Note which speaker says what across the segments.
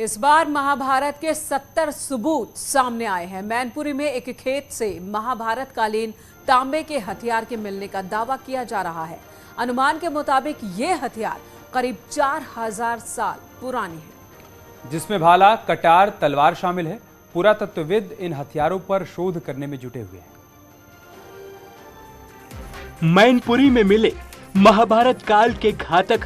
Speaker 1: इस बार महाभारत के 70 सबूत सामने आए हैं। मैनपुरी में एक खेत से महाभारत कालीन तांबे के हथियार के मिलने का दावा किया जा रहा है। अनुमान के मुताबिक ये हथियार करीब 4000 साल पुराने हैं,
Speaker 2: जिसमें भाला, कटार, तलवार शामिल है। पुरातत्वविद इन हथियारों पर शोध करने में जुटे हुए हैं।
Speaker 3: मैनपुरी में मिले महाभारत काल के घातक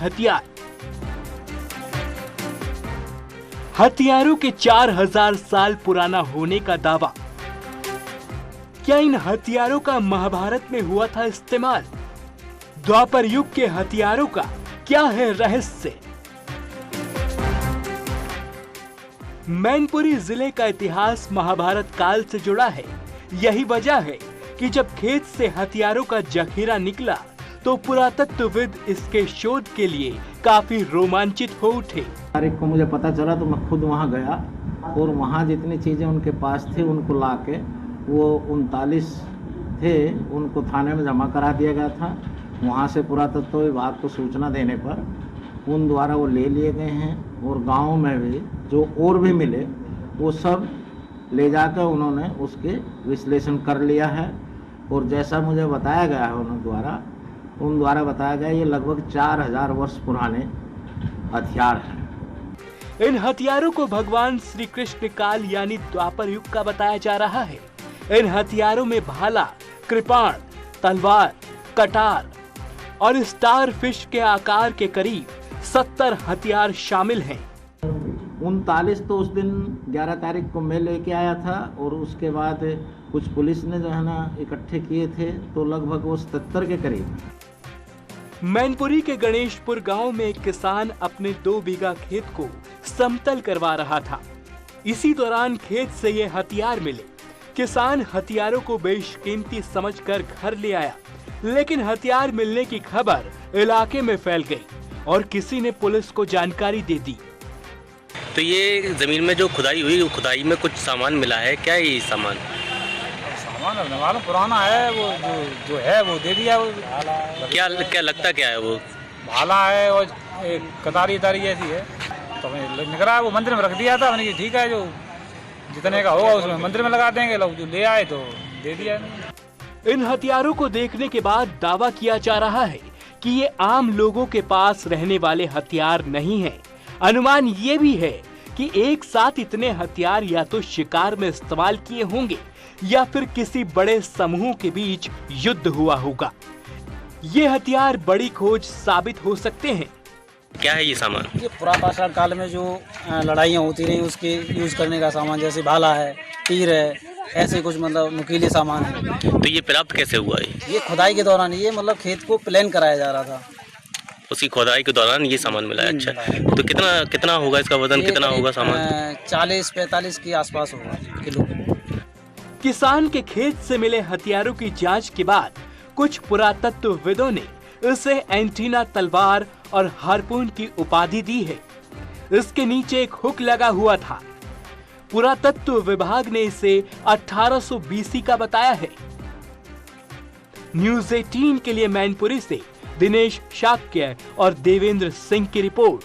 Speaker 3: हथियारों के 4000 साल पुराना होने का दावा। क्या इन हथियारों का महाभारत में हुआ था इस्तेमाल? द्वापर युग के हथियारों का क्या है रहस्य? मैनपुरी जिले का इतिहास महाभारत काल से जुड़ा है। यही वजह है कि जब खेत से हथियारों का जखीरा निकला तो पुरातत्वविद इसके शोध के लिए काफी रोमांचित हो उठे।
Speaker 4: तारीख को मुझे पता चला तो मैं खुद वहां गया और वहां जितनी चीजें उनके पास थी उनको लाके वो 39 थे उनको थाने में जमा करा दिया गया था। वहां से पुरातत्व विभाग को सूचना देने पर उन द्वारा वो ले लिए गए हैं और गांव में भी जो और भी मिले वो सब ले जाकर उन्होंने उसके विश्लेषण कर लिया है। और जैसा मुझे बताया गया है उन द्वारा बताया गया ये लगभग 4000 वर्ष पुराने हथियार हैं।
Speaker 3: इन हथियारों को भगवान श्री कृष्ण काल यानी द्वापर युग का बताया जा रहा है। इन हथियारों में भाला, कृपाण, तलवार, कटार और स्टार फिश के आकार के करीब 70 हथियार शामिल हैं।
Speaker 4: 39 तो उस दिन 11 तारीख को मैं लेके आया था और उसके बाद कुछ पुलिस ने जो है ना इकट्ठे किए थे तो लगभग वो 77 के करीब।
Speaker 3: मैनपुरी के गणेशपुर गांव में एक किसान अपने 2 बीघा खेत को समतल करवा रहा था। इसी दौरान खेत से ये हथियार मिले। किसान हथियारों को बेशकीमती समझकर घर ले आया, लेकिन हथियार मिलने की खबर इलाके में फैल गई और किसी ने पुलिस को जानकारी दे दी।
Speaker 5: तो ये जमीन में जो खुदाई हुई, खुदाई में कुछ सामान मिला है। क्या है ये सामान?
Speaker 6: सामान पुराना है, वो जो है वो दे दिया। वो
Speaker 5: क्या लगता क्या है? वो
Speaker 6: भाला है और एक कतारी ऐसी है तो हमें निकला, वो मंदिर में रख दिया था। मैंने कहा ठीक है, जो जितने का होगा उसमें मंदिर में लगा देंगे। लोग जो ले आए तो दे दिया।
Speaker 3: इन हथियारों को देखने के बाद दावा किया जा रहा है कि ये आम लोगों के पास रहने वाले हथियार नहीं हैं। अनुमान ये भी है कि एक साथ इतने हथियार या तो शिकार में इस्तेमाल किए होंगे या फिर किसी बड़े समूह के बीच युद्ध हुआ होगा। ये हथियार बड़ी खोज साबित हो सकते हैं।
Speaker 5: क्या है ये सामान?
Speaker 7: ये पुरातन काल में जो लड़ाइयाँ होती रही उसके यूज करने का सामान, जैसे भाला है, तीर है, ऐसे कुछ मतलब नुकीले सामान है।
Speaker 5: तो ये प्राप्त कैसे हुआ है?
Speaker 7: ये खुदाई के दौरान, ये मतलब खेत को प्लान कराया जा रहा था,
Speaker 5: उसी खुदाई के दौरान ये सामान मिला है। अच्छा, तो कितना होगा इसका वजन? कितना होगा सामान?
Speaker 7: 40-45 के आसपास होगा किलो।
Speaker 3: किसान के खेत से मिले हथियारों की जांच के बाद कुछ पुरातत्वविदों ने इसे एंटीना तलवार और हार्पून की उपाधि दी है। इसके नीचे एक हुक लगा हुआ था। पुरातत्व विभाग ने इसे 1800 BC का बताया है। न्यूज़ 18 के लिए मैनपुरी से दिनेश शाक्य और देवेंद्र सिंह की रिपोर्ट।